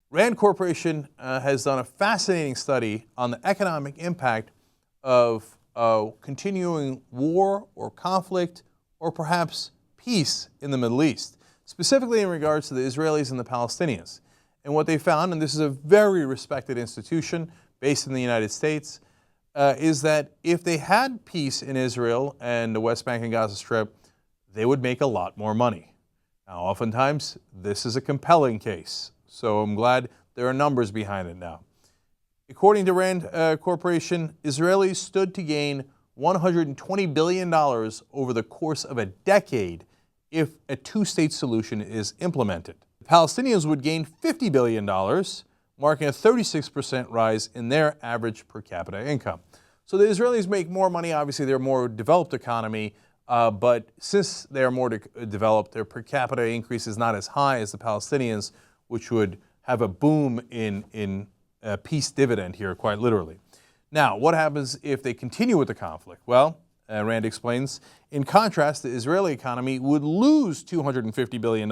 RAND Corporation has done a fascinating study on the economic impact of continuing war or conflict or perhaps peace in the Middle East, specifically in regards to the Israelis and the Palestinians. And what they found, and this is a very respected institution based in the United States, is that if they had peace in Israel and the West Bank and Gaza Strip, they would make a lot more money. Now, oftentimes, this is a compelling case, so I'm glad there are numbers behind it now. According to RAND Corporation, Israelis stood to gain $120 billion over the course of a decade if a two-state solution is implemented. The Palestinians would gain $50 billion, marking a 36% rise in their average per capita income. So the Israelis make more money. Obviously, they're a more developed economy, but since they're more developed, their per capita increase is not as high as the Palestinians, which would have a boom in peace dividend here, quite literally. Now, what happens if they continue with the conflict? Well, Rand explains, in contrast, the Israeli economy would lose $250 billion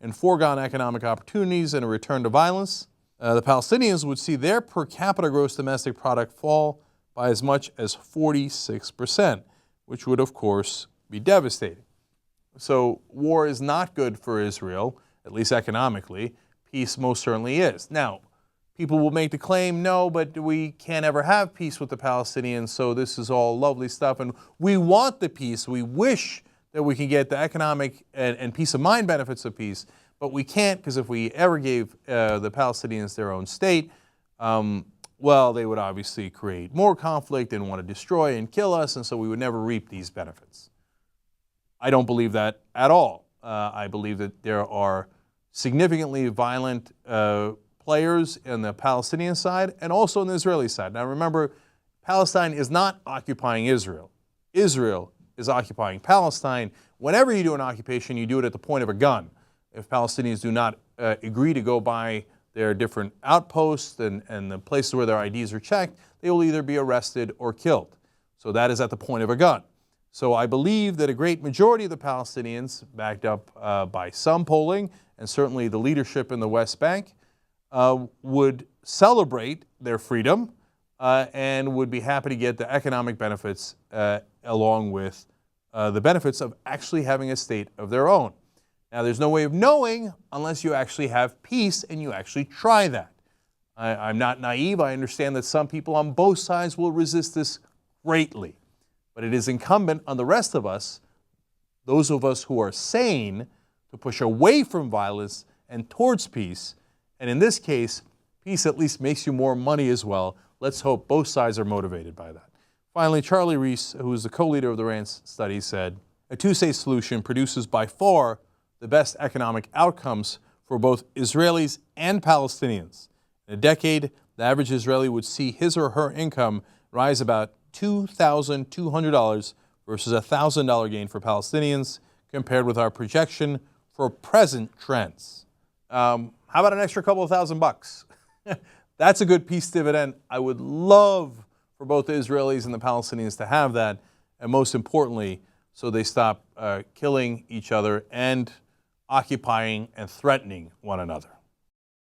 in foregone economic opportunities and a return to violence. The Palestinians would see their per capita gross domestic product fall by as much as 46%, which would, of course, be devastating. So war is not good for Israel, at least economically. Peace most certainly is. Now, people will make the claim, no, but we can't ever have peace with the Palestinians, so this is all lovely stuff, and we want the peace. We wish that we can get the economic and peace of mind benefits of peace, but we can't, because if we ever gave the Palestinians their own state, well, they would obviously create more conflict and want to destroy and kill us, and so we would never reap these benefits. I don't believe that at all. I believe that there are significantly violent players in the Palestinian side and also on the Israeli side. Now remember, Palestine is not occupying Israel. Israel is occupying Palestine. Whenever you do an occupation, you do it at the point of a gun. If Palestinians do not agree to go by their different outposts and the places where their IDs are checked, they will either be arrested or killed. So that is at the point of a gun. So I believe that a great majority of the Palestinians, backed up by some polling and certainly the leadership in the West Bank, would celebrate their freedom and would be happy to get the economic benefits along with the benefits of actually having a state of their own. Now, there's no way of knowing unless you actually have peace and you actually try that. I'm not naive. I understand that some people on both sides will resist this greatly. But it is incumbent on the rest of us, those of us who are sane, to push away from violence and towards peace. And in this case, peace at least makes you more money as well. Let's hope both sides are motivated by that. Finally, Charlie Reese, who is the co-leader of the RAND study, said, a two-state solution produces by far the best economic outcomes for both Israelis and Palestinians. In a decade, the average Israeli would see his or her income rise about $2,200 versus a $1,000 gain for Palestinians, compared with our projection for present trends. How about an extra couple of $1,000? That's a good peace dividend. I would love for both the Israelis and the Palestinians to have that, and most importantly, so they stop killing each other and occupying and threatening one another.